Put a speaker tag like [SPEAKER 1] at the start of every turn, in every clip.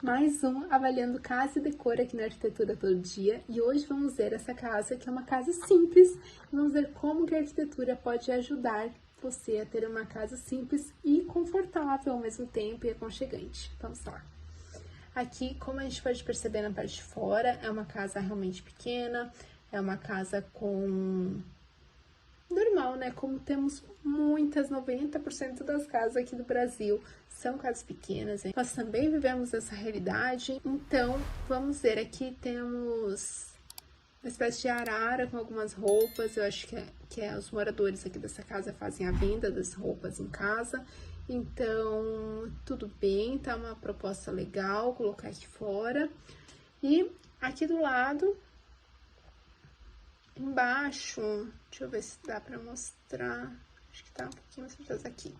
[SPEAKER 1] Mais um Avaliando Casa e Decor aqui na Arquitetura Todo Dia. E hoje vamos ver essa casa, que é uma casa simples. Vamos ver como que a arquitetura pode ajudar você a ter uma casa simples e confortável ao mesmo tempo e aconchegante. Vamos lá. Aqui, como a gente pode perceber na parte de fora, é uma casa realmente pequena, é uma casa com... normal, né? Como temos muitas, 90% das casas aqui do Brasil são casas pequenas, hein? Nós também vivemos essa realidade. Então, vamos ver, aqui temos uma espécie de arara com algumas roupas. Eu acho que os moradores aqui dessa casa fazem a venda das roupas em casa. Então, tudo bem, tá uma proposta legal colocar aqui fora. E aqui do lado, embaixo, deixa eu ver se dá pra mostrar, acho que tá um pouquinho mais atrás aqui.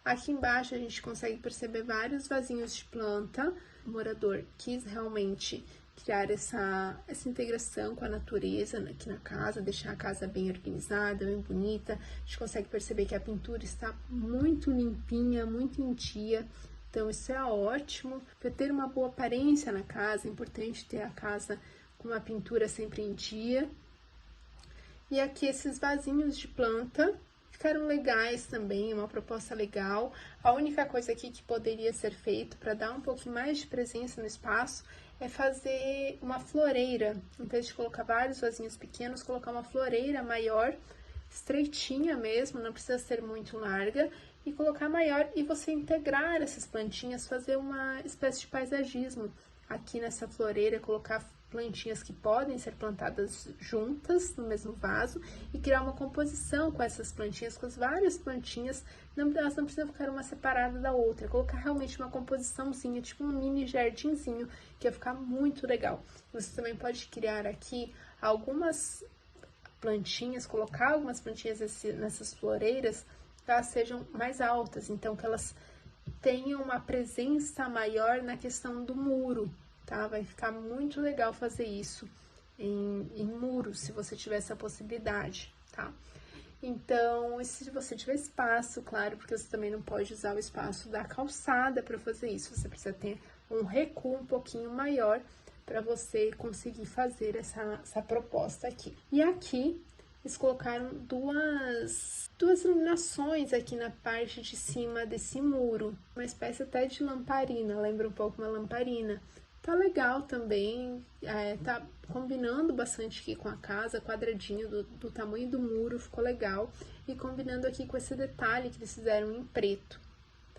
[SPEAKER 1] Aqui embaixo a gente consegue perceber vários vasinhos de planta. O morador quis realmente criar essa integração com a natureza aqui na casa, deixar a casa bem organizada, bem bonita. A gente consegue perceber que a pintura está muito limpinha, muito em dia. Então isso é ótimo. Para ter uma boa aparência na casa, é importante ter a casa com uma pintura sempre em dia. E aqui esses vasinhos de planta ficaram legais também, uma proposta legal. A única coisa aqui que poderia ser feito para dar um pouquinho mais de presença no espaço é fazer uma floreira. Em vez de colocar vários vasinhos pequenos, colocar uma floreira maior, estreitinha mesmo, não precisa ser muito larga, e colocar maior e você integrar essas plantinhas, fazer uma espécie de paisagismo aqui nessa floreira, colocar plantinhas que podem ser plantadas juntas no mesmo vaso e criar uma composição com essas plantinhas, com as várias plantinhas, elas não precisam ficar uma separada da outra, colocar realmente uma composiçãozinha, tipo um mini jardinzinho, que ia ficar muito legal. Você também pode criar aqui algumas plantinhas, colocar algumas plantinhas nessas floreiras, que elas sejam mais altas, então que elas tenham uma presença maior na questão do muro, tá? Vai ficar muito legal fazer isso em muros, se você tiver essa possibilidade, tá? Então, e se você tiver espaço, claro, porque você também não pode usar o espaço da calçada para fazer isso, você precisa ter um recuo um pouquinho maior para você conseguir fazer essa proposta aqui. E aqui, eles colocaram duas iluminações aqui na parte de cima desse muro, uma espécie até de lamparina, lembra um pouco uma lamparina. Tá legal também, tá combinando bastante aqui com a casa, quadradinho do tamanho do muro, ficou legal. E combinando aqui com esse detalhe que eles fizeram em preto,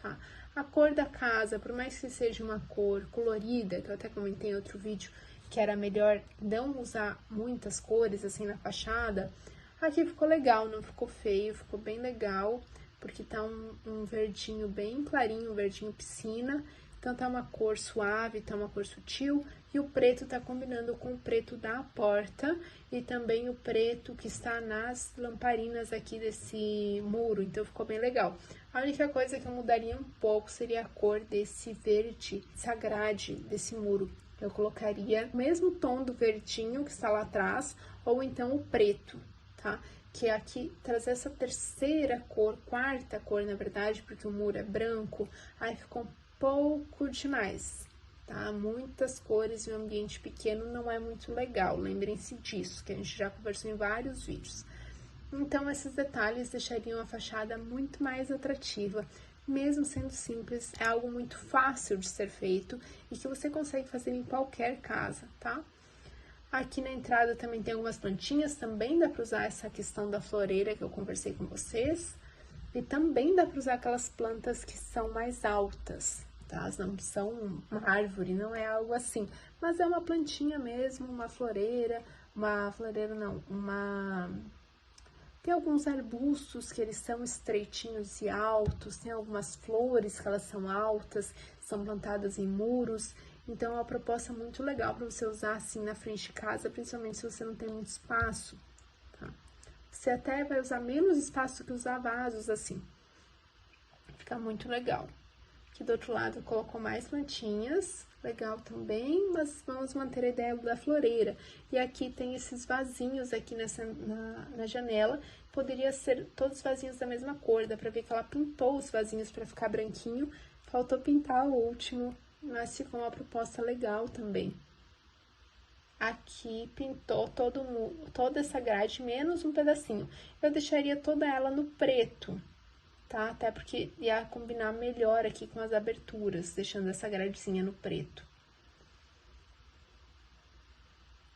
[SPEAKER 1] tá? A cor da casa, por mais que seja uma cor colorida, que eu até comentei em outro vídeo, que era melhor não usar muitas cores assim na fachada, aqui ficou legal, não ficou feio, ficou bem legal, porque tá um verdinho bem clarinho, um verdinho piscina. Então, tá uma cor suave, tá uma cor sutil, e o preto tá combinando com o preto da porta e também o preto que está nas lamparinas aqui desse muro, então ficou bem legal. A única coisa que eu mudaria um pouco seria a cor desse verde, essa grade desse muro. Eu colocaria o mesmo tom do verdinho que está lá atrás, ou então o preto, tá? Que aqui trazer essa terceira cor, quarta cor, na verdade, porque o muro é branco, aí ficou pouco demais, tá? Muitas cores em um ambiente pequeno não é muito legal, lembrem-se disso, que a gente já conversou em vários vídeos. Então, esses detalhes deixariam a fachada muito mais atrativa, mesmo sendo simples, é algo muito fácil de ser feito e que você consegue fazer em qualquer casa, tá? Aqui na entrada também tem algumas plantinhas, também dá para usar essa questão da floreira que eu conversei com vocês. E também dá para usar aquelas plantas que são mais altas, tá? Não são uma árvore, não é algo assim. Mas é uma plantinha mesmo, uma floreira não, Tem alguns arbustos que eles são estreitinhos e altos, tem algumas flores que elas são altas, são plantadas em muros. Então, é uma proposta muito legal para você usar assim na frente de casa, principalmente se você não tem muito espaço, tá? Você até vai usar menos espaço que usar vasos assim. Fica muito legal. Aqui do outro lado colocou mais plantinhas, legal também, mas vamos manter a ideia da floreira. E aqui tem esses vasinhos aqui na janela, poderia ser todos vasinhos da mesma cor, dá pra ver que ela pintou os vasinhos pra ficar branquinho, faltou pintar o último mas ficou uma proposta legal também. Aqui pintou toda essa grade, menos um pedacinho. Eu deixaria toda ela no preto, tá? Até porque ia combinar melhor aqui com as aberturas, deixando essa gradezinha no preto.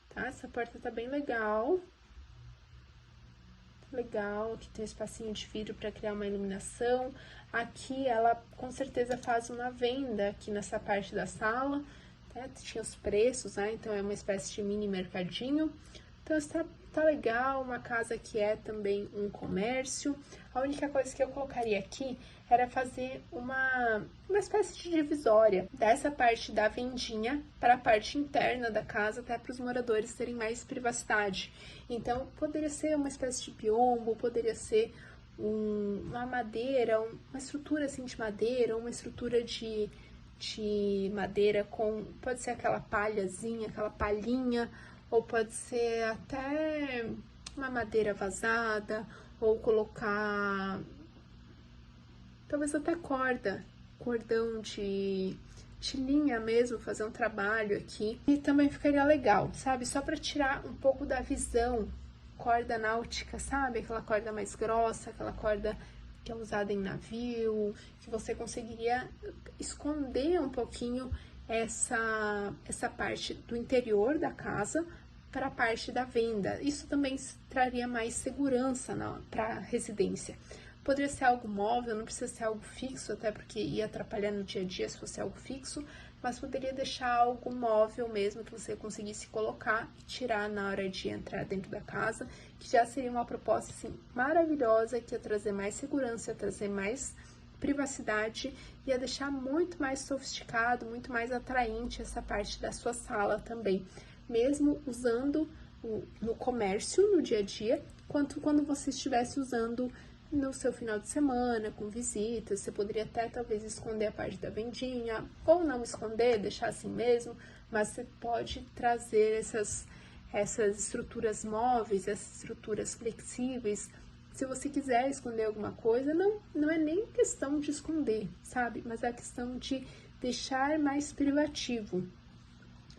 [SPEAKER 1] Tá? Essa porta tá bem legal. Legal, aqui tem um espacinho de vidro para criar uma iluminação. Aqui ela com certeza faz uma venda aqui nessa parte da sala. Tinha os preços, né? Então é uma espécie de mini mercadinho. Então tá legal, uma casa que é também um comércio. A única coisa que eu colocaria aqui era fazer uma espécie de divisória dessa parte da vendinha para a parte interna da casa, até para os moradores terem mais privacidade. Então poderia ser uma espécie de biombo, poderia ser uma madeira, uma estrutura assim de madeira, uma estrutura de madeira pode ser aquela palhazinha, aquela palhinha, ou pode ser até uma madeira vazada, ou colocar talvez até cordão de linha mesmo, fazer um trabalho aqui. E também ficaria legal, sabe? Só para tirar um pouco da visão, corda náutica, sabe? Aquela corda mais grossa, aquela corda que é usada em navio, que você conseguiria esconder um pouquinho essa parte do interior da casa para a parte da venda. Isso também traria mais segurança para a residência. Poderia ser algo móvel, não precisa ser algo fixo, até porque ia atrapalhar no dia a dia se fosse algo fixo, mas poderia deixar algo móvel mesmo, que você conseguisse colocar e tirar na hora de entrar dentro da casa, que já seria uma proposta assim, maravilhosa, que ia trazer mais segurança, ia trazer mais privacidade, ia deixar muito mais sofisticado, muito mais atraente essa parte da sua sala também, mesmo usando no comércio, no dia a dia, quanto quando você estivesse usando no seu final de semana, com visitas. Você poderia até talvez esconder a parte da vendinha, ou não esconder, deixar assim mesmo, mas você pode trazer essas estruturas móveis, essas estruturas flexíveis. Se você quiser esconder alguma coisa, não é nem questão de esconder, sabe? Mas é a questão de deixar mais privativo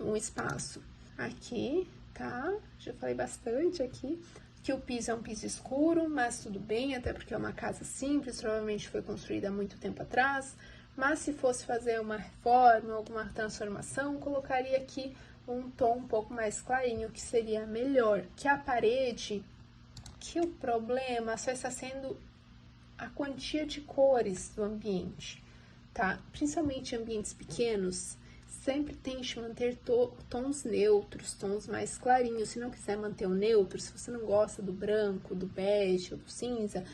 [SPEAKER 1] um espaço. Aqui, tá? Já falei bastante aqui. Que o piso é um piso escuro, mas tudo bem, até porque é uma casa simples, provavelmente foi construída há muito tempo atrás. Mas se fosse fazer uma reforma, alguma transformação, colocaria aqui um tom um pouco mais clarinho, que seria melhor. Que a parede, que o problema só está sendo a quantia de cores do ambiente, tá? Principalmente em ambientes pequenos, sempre tente manter tons neutros, tons mais clarinhos. Se não quiser manter o neutro, se você não gosta do branco, do bege ou do cinza,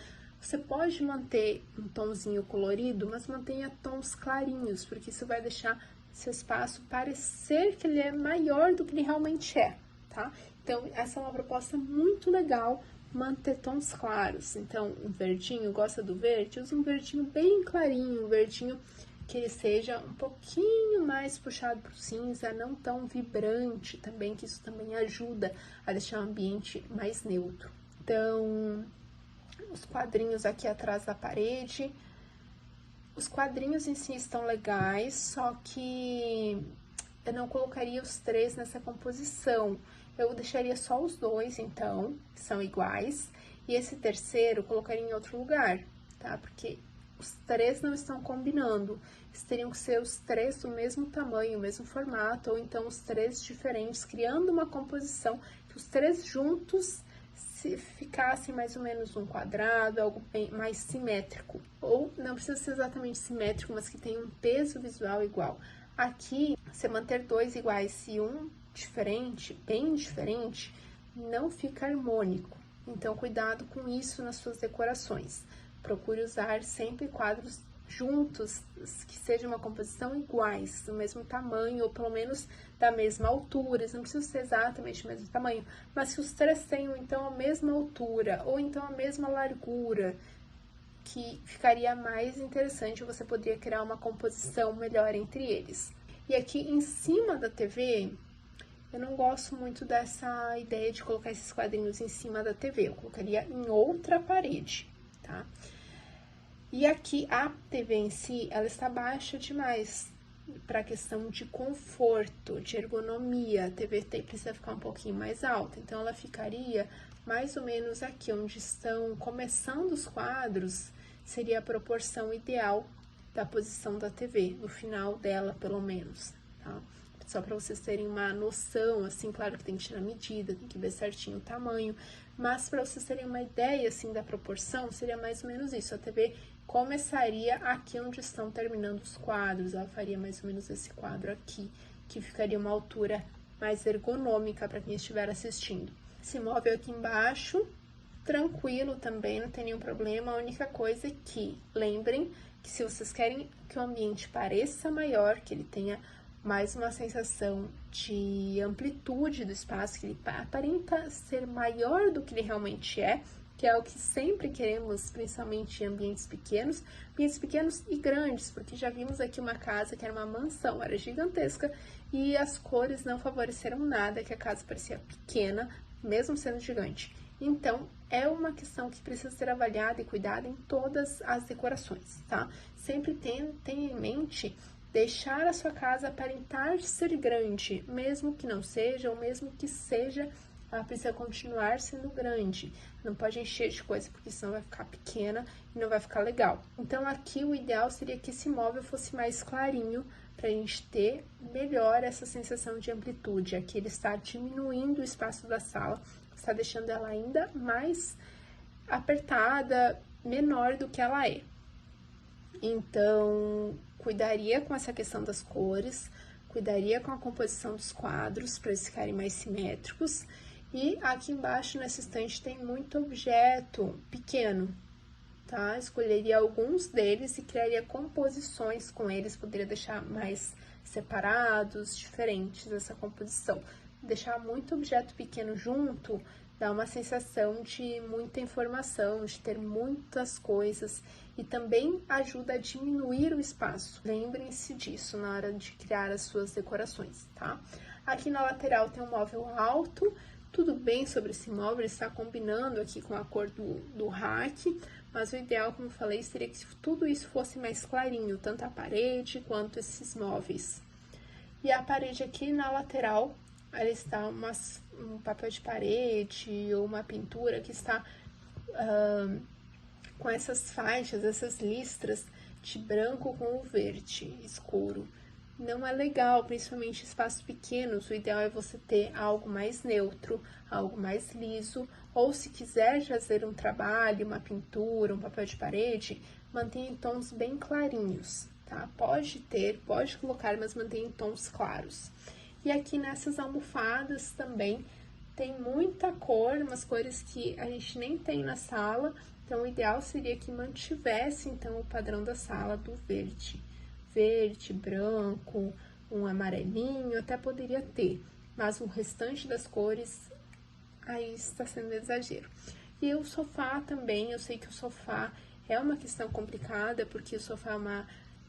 [SPEAKER 1] você pode manter um tonzinho colorido, mas mantenha tons clarinhos, porque isso vai deixar seu espaço parecer que ele é maior do que ele realmente é, tá? Então, essa é uma proposta muito legal, manter tons claros. Então, um verdinho, gosta do verde? Usa um verdinho bem clarinho, um verdinho que ele seja um pouquinho mais puxado para o cinza, não tão vibrante também, que isso também ajuda a deixar o ambiente mais neutro. Então, os quadrinhos aqui atrás da parede, os quadrinhos em si estão legais, só que eu não colocaria os três nessa composição. Eu deixaria só os dois, então, que são iguais, e esse terceiro eu colocaria em outro lugar, tá? Porque os três não estão combinando. Teriam que ser os três do mesmo tamanho, mesmo formato, ou então os três diferentes, criando uma composição que os três juntos se ficassem mais ou menos um quadrado, algo bem mais simétrico. Ou não precisa ser exatamente simétrico, mas que tenha um peso visual igual. Aqui, você manter dois iguais e um diferente, bem diferente, não fica harmônico. Então, cuidado com isso nas suas decorações. Procure usar sempre quadros juntos, que seja uma composição iguais, do mesmo tamanho, ou pelo menos da mesma altura. Eles não precisam ser exatamente do mesmo tamanho, mas que os três tenham, então, a mesma altura, ou então a mesma largura, que ficaria mais interessante, você poderia criar uma composição melhor entre eles. E aqui em cima da TV, eu não gosto muito dessa ideia de colocar esses quadrinhos em cima da TV, eu colocaria em outra parede, tá? E aqui, a TV em si, ela está baixa demais, para a questão de conforto, de ergonomia, a TV precisa ficar um pouquinho mais alta, então ela ficaria mais ou menos aqui onde estão começando os quadros, seria a proporção ideal da posição da TV, no final dela pelo menos, tá? Só para vocês terem uma noção, assim, claro que tem que tirar medida, tem que ver certinho o tamanho, mas para vocês terem uma ideia, assim, da proporção, seria mais ou menos isso. A TV começaria aqui onde estão terminando os quadros, ela faria mais ou menos esse quadro aqui, que ficaria uma altura mais ergonômica para quem estiver assistindo. Esse móvel aqui embaixo, tranquilo também, não tem nenhum problema, a única coisa é que, lembrem que se vocês querem que o ambiente pareça maior, que ele tenha mais uma sensação de amplitude do espaço, que ele aparenta ser maior do que ele realmente é, que é o que sempre queremos, principalmente em ambientes pequenos e grandes, porque já vimos aqui uma casa que era uma mansão, era gigantesca, e as cores não favoreceram nada, que a casa parecia pequena, mesmo sendo gigante. Então, é uma questão que precisa ser avaliada e cuidada em todas as decorações, tá? Sempre tenha em mente deixar a sua casa aparentar ser grande, mesmo que não seja, ou mesmo que seja, ela precisa continuar sendo grande. Não pode encher de coisa, porque senão vai ficar pequena e não vai ficar legal. Então, aqui o ideal seria que esse móvel fosse mais clarinho, para a gente ter melhor essa sensação de amplitude. Aqui ele está diminuindo o espaço da sala, está deixando ela ainda mais apertada, menor do que ela é. Então, cuidaria com essa questão das cores, cuidaria com a composição dos quadros para eles ficarem mais simétricos. E aqui embaixo, nessa estante, tem muito objeto pequeno, tá? Escolheria alguns deles e criaria composições com eles, poderia deixar mais separados, diferentes essa composição. Deixar muito objeto pequeno junto dá uma sensação de muita informação, de ter muitas coisas e também ajuda a diminuir o espaço. Lembrem-se disso na hora de criar as suas decorações, tá? Aqui na lateral tem um móvel alto, tudo bem sobre esse móvel, ele está combinando aqui com a cor do rack, mas o ideal, como eu falei, seria que tudo isso fosse mais clarinho, tanto a parede quanto esses móveis. E a parede aqui na lateral, ela está um papel de parede ou uma pintura que está com essas faixas, essas listras de branco com o verde escuro. Não é legal, principalmente em espaços pequenos, o ideal é você ter algo mais neutro, algo mais liso, ou se quiser fazer um trabalho, uma pintura, um papel de parede, mantenha em tons bem clarinhos, tá? Pode colocar, mas mantenha em tons claros. E aqui nessas almofadas também tem muita cor, umas cores que a gente nem tem na sala, então o ideal seria que mantivesse então o padrão da sala do verde, branco, um amarelinho, até poderia ter, mas o restante das cores aí está sendo exagero. E o sofá também, eu sei que o sofá é uma questão complicada, porque o sofá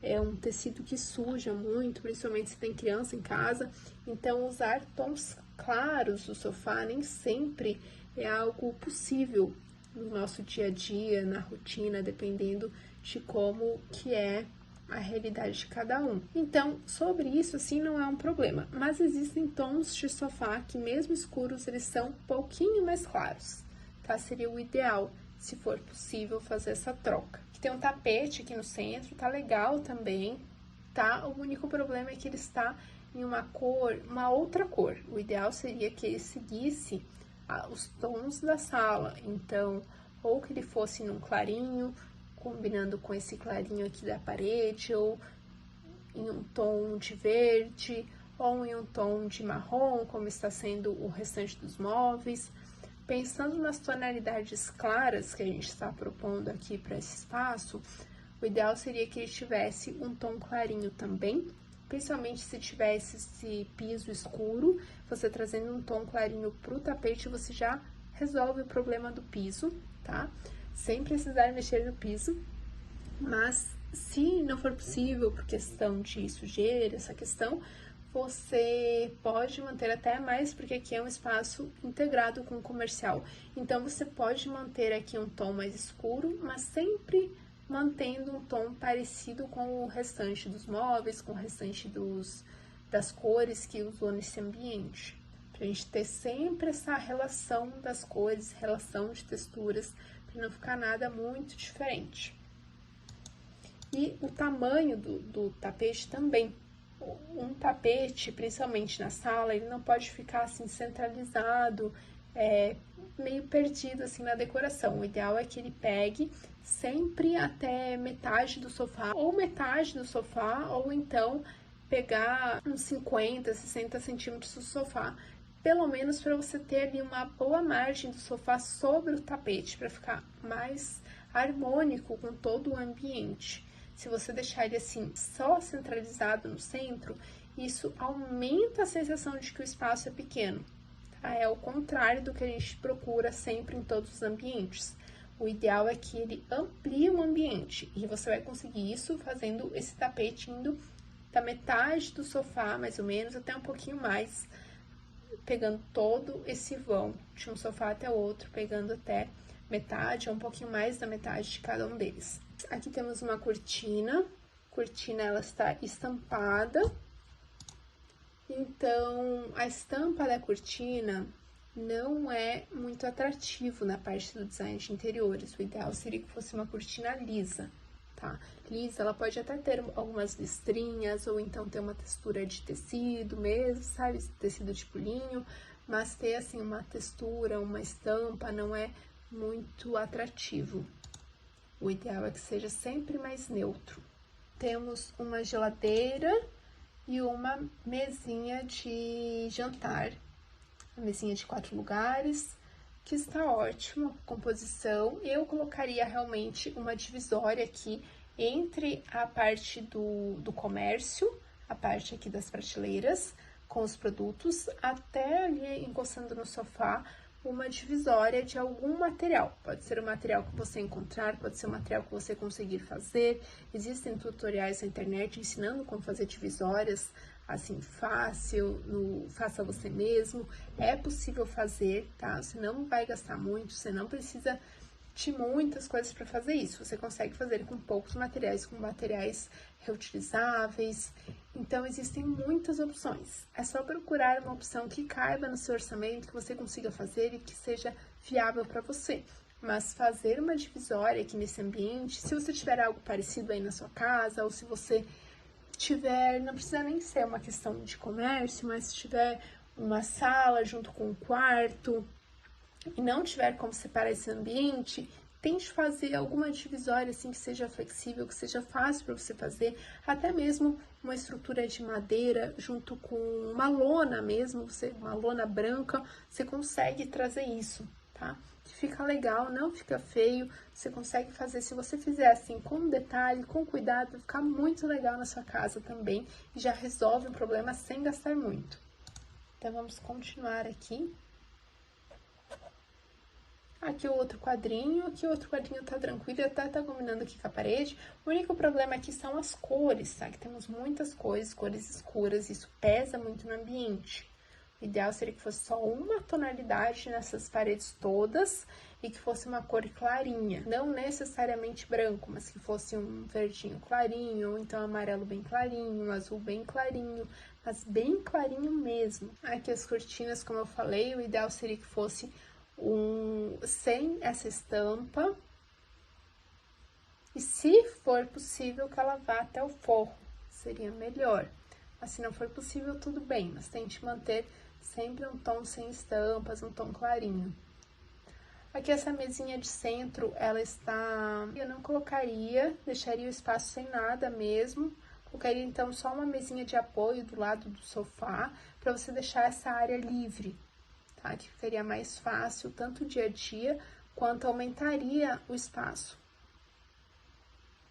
[SPEAKER 1] é um tecido que suja muito, principalmente se tem criança em casa, então usar tons claros do sofá nem sempre é algo possível no nosso dia a dia, na rotina, dependendo de como que é a realidade de cada um. Então, sobre isso, assim, não é um problema, mas existem tons de sofá que mesmo escuros, eles são um pouquinho mais claros, tá? Seria o ideal, se for possível, fazer essa troca. Tem um tapete aqui no centro, tá legal também, tá? O único problema é que ele está em uma outra cor. O ideal seria que ele seguisse os tons da sala, então, ou que ele fosse num clarinho, combinando com esse clarinho aqui da parede, ou em um tom de verde, ou em um tom de marrom, como está sendo o restante dos móveis. Pensando nas tonalidades claras que a gente está propondo aqui para esse espaço, o ideal seria que ele tivesse um tom clarinho também, principalmente se tivesse esse piso escuro, você trazendo um tom clarinho para o tapete, você já resolve o problema do piso, tá? Sem precisar mexer no piso, mas se não for possível por questão de sujeira, essa questão, você pode manter até mais, porque aqui é um espaço integrado com o comercial. Então, você pode manter aqui um tom mais escuro, mas sempre mantendo um tom parecido com o restante dos móveis, com o restante das cores que usou nesse ambiente. Pra gente ter sempre essa relação das cores, relação de texturas, para não ficar nada muito diferente. E o tamanho do tapete também. Um tapete, principalmente na sala, ele não pode ficar assim centralizado, meio perdido assim na decoração. O ideal é que ele pegue sempre até metade do sofá, ou então pegar uns 50, 60 centímetros do sofá, pelo menos para você ter ali uma boa margem do sofá sobre o tapete, para ficar mais harmônico com todo o ambiente. Se você deixar ele assim, só centralizado no centro, isso aumenta a sensação de que o espaço é pequeno. Tá? É o contrário do que a gente procura sempre em todos os ambientes. O ideal é que ele amplie o ambiente, e você vai conseguir isso fazendo esse tapete indo da metade do sofá, mais ou menos, até um pouquinho mais, pegando todo esse vão de um sofá até o outro, pegando até metade ou um pouquinho mais da metade de cada um deles. Aqui temos uma cortina, ela está estampada, então a estampa da cortina não é muito atrativo na parte do design de interiores. O ideal seria que fosse uma cortina lisa, tá? Lisa, ela pode até ter algumas listrinhas, ou então ter uma textura de tecido mesmo, sabe? Tecido de linho, mas ter assim uma textura, uma estampa não é muito atrativo. O ideal é que seja sempre mais neutro. Temos uma geladeira e uma mesinha de jantar. A mesinha de 4 lugares, que está ótima, composição. Eu colocaria realmente uma divisória aqui entre a parte do comércio, a parte aqui das prateleiras, com os produtos, até ali encostando no sofá, uma divisória de algum material. Pode ser o material que você encontrar, pode ser o material que você conseguir fazer. Existem tutoriais na internet ensinando como fazer divisórias, assim, fácil, faça você mesmo. É possível fazer, tá? Você não vai gastar muito, você não precisa de muitas coisas para fazer isso. Você consegue fazer com poucos materiais, com materiais reutilizáveis. Então, existem muitas opções. É só procurar uma opção que caiba no seu orçamento, que você consiga fazer e que seja viável para você. Mas fazer uma divisória aqui nesse ambiente, se você tiver algo parecido aí na sua casa, ou se você tiver, não precisa nem ser uma questão de comércio, mas se tiver uma sala junto com um quarto e não tiver como separar esse ambiente, tente fazer alguma divisória assim que seja flexível, que seja fácil para você fazer, até mesmo uma estrutura de madeira junto com uma lona mesmo, uma lona branca, você consegue trazer isso, tá? Fica legal, não fica feio, você consegue fazer, se você fizer assim com detalhe, com cuidado, vai ficar muito legal na sua casa também e já resolve o problema sem gastar muito. Então, vamos continuar aqui. Aqui o outro quadrinho tá tranquilo, até tá combinando aqui com a parede. O único problema aqui são as cores, tá? Que temos muitas cores escuras, isso pesa muito no ambiente. O ideal seria que fosse só uma tonalidade nessas paredes todas e que fosse uma cor clarinha. Não necessariamente branco, mas que fosse um verdinho clarinho, ou então amarelo bem clarinho, um azul bem clarinho, mas bem clarinho mesmo. Aqui as cortinas, como eu falei, o ideal seria que fosse sem essa estampa. E se for possível que ela vá até o forro, seria melhor. Mas se não for possível, tudo bem, mas tente manter sempre um tom sem estampas, um tom clarinho. Aqui essa mesinha de centro, ela está... Eu não colocaria, deixaria o espaço sem nada mesmo. Colocaria então só uma mesinha de apoio do lado do sofá, para você deixar essa área livre, tá? Que ficaria mais fácil, tanto dia a dia, quanto aumentaria o espaço.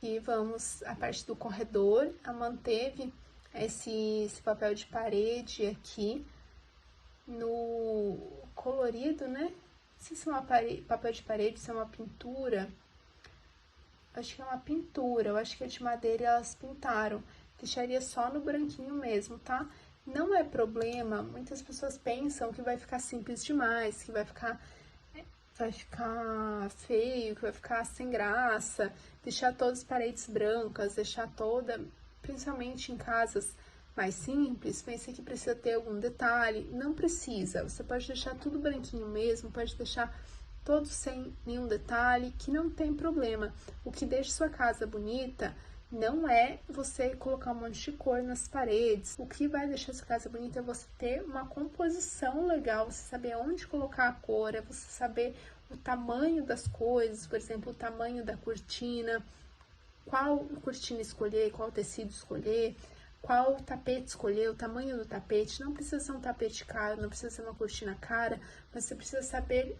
[SPEAKER 1] E vamos, a parte do corredor, manteve esse papel de parede aqui, no colorido, né? Não sei se é papel de parede, se é uma pintura. Acho que é uma pintura, eu acho que é de madeira e elas pintaram. Deixaria só no branquinho mesmo, tá? Não é problema, muitas pessoas pensam que vai ficar simples demais, que vai ficar vai ficar feio, que vai ficar sem graça, deixar todas as paredes brancas, deixar toda, principalmente em casas mais simples, pensa que precisa ter algum detalhe, não precisa, você pode deixar tudo branquinho mesmo, pode deixar todo sem nenhum detalhe, que não tem problema. O que deixa sua casa bonita não é você colocar um monte de cor nas paredes. O que vai deixar sua casa bonita é você ter uma composição legal, você saber onde colocar a cor, é você saber o tamanho das coisas, por exemplo, o tamanho da cortina, qual cortina escolher, qual tecido escolher, qual tapete escolher, o tamanho do tapete. Não precisa ser um tapete caro, não precisa ser uma cortina cara, mas você precisa saber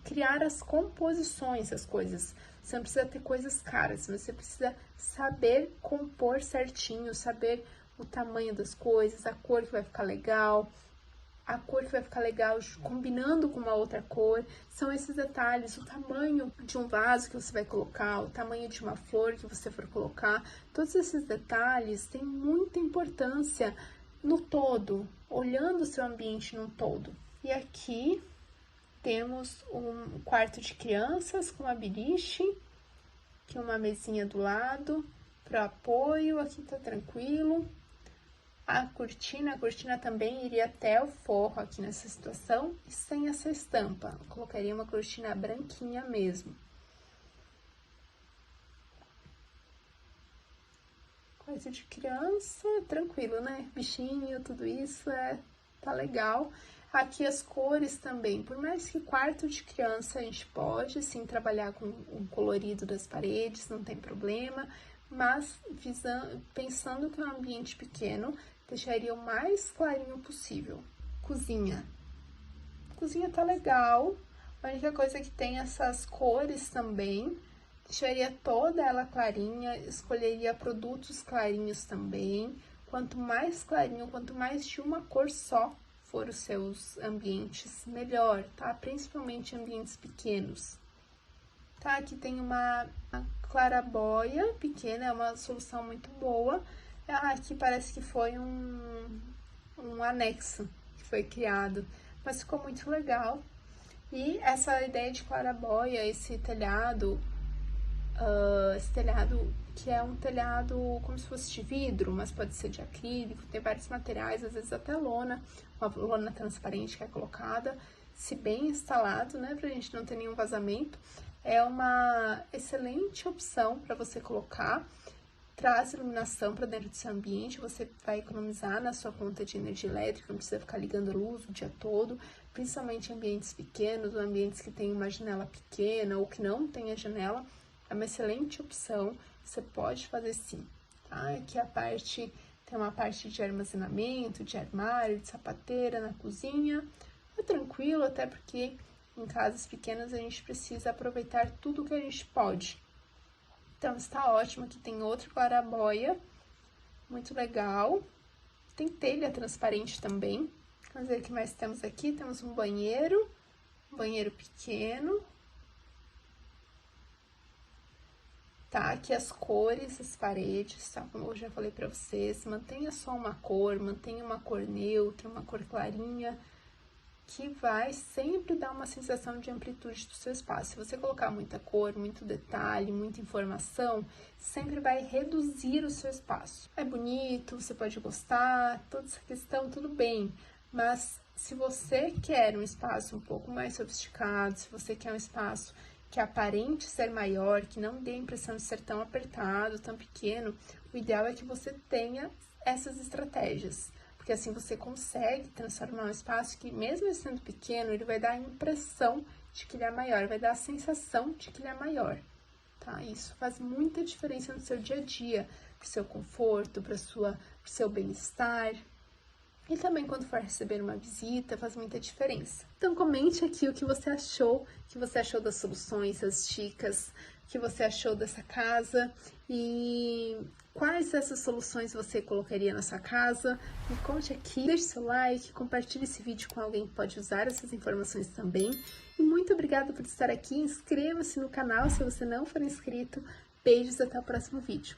[SPEAKER 1] criar as composições das coisas. Você não precisa ter coisas caras, mas você precisa saber compor certinho, saber o tamanho das coisas, a cor que vai ficar legal, a cor que vai ficar legal combinando com uma outra cor. São esses detalhes, o tamanho de um vaso que você vai colocar, o tamanho de uma flor que você for colocar. Todos esses detalhes têm muita importância no todo, olhando o seu ambiente num todo. E aqui temos um quarto de crianças com uma beliche, aqui uma mesinha do lado para apoio, aqui tá tranquilo. A cortina também iria até o forro aqui nessa situação e sem essa estampa. Eu colocaria uma cortina branquinha mesmo. Coisa de criança, tranquilo, né? Bichinho, tudo isso tá legal. Aqui as cores também, por mais que quarto de criança a gente pode sim trabalhar com o colorido das paredes, não tem problema, mas pensando que é um ambiente pequeno, deixaria o mais clarinho possível. Cozinha. Cozinha tá legal, a única coisa é que tem essas cores também, deixaria toda ela clarinha, escolheria produtos clarinhos também. Quanto mais clarinho, quanto mais de uma cor só for os seus ambientes, melhor, tá? Principalmente ambientes pequenos. Tá, aqui tem uma clarabóia pequena, é uma solução muito boa. Aqui parece que foi um anexo que foi criado, mas ficou muito legal. E essa ideia de clarabóia, esse telhado que é um telhado como se fosse de vidro, mas pode ser de acrílico, tem vários materiais, às vezes até lona, uma lona transparente que é colocada, se bem instalado, né, pra gente não ter nenhum vazamento, é uma excelente opção para você colocar, traz iluminação para dentro do seu ambiente, você vai economizar na sua conta de energia elétrica, não precisa ficar ligando a luz o dia todo, principalmente em ambientes pequenos, ou ambientes que tem uma janela pequena, ou que não tem a janela, é uma excelente opção, você pode fazer sim, tá? Aqui tem uma parte de armazenamento, de armário, de sapateira na cozinha, é tranquilo, até porque em casas pequenas a gente precisa aproveitar tudo que a gente pode. Então, está ótimo, aqui tem outro clarabóia, muito legal, tem telha transparente também. Vamos ver o que mais temos aqui, temos um banheiro pequeno. Tá, aqui as cores, as paredes, tá? Como eu já falei pra vocês, mantenha só uma cor, mantenha uma cor neutra, uma cor clarinha, que vai sempre dar uma sensação de amplitude do seu espaço. Se você colocar muita cor, muito detalhe, muita informação, sempre vai reduzir o seu espaço. É bonito, você pode gostar, toda essa questão, tudo bem, mas se você quer um espaço um pouco mais sofisticado, se você quer um espaço que aparente ser maior, que não dê a impressão de ser tão apertado, tão pequeno, o ideal é que você tenha essas estratégias, porque assim você consegue transformar um espaço que, mesmo sendo pequeno, ele vai dar a impressão de que ele é maior, vai dar a sensação de que ele é maior, tá? Isso faz muita diferença no seu dia a dia, pro seu conforto, pro seu bem-estar. E também quando for receber uma visita, faz muita diferença. Então comente aqui o que você achou das soluções, das dicas, o que você achou dessa casa e quais dessas soluções você colocaria na sua casa. Me conte aqui, deixe seu like, compartilhe esse vídeo com alguém que pode usar essas informações também. E muito obrigada por estar aqui, inscreva-se no canal se você não for inscrito. Beijos, até o próximo vídeo.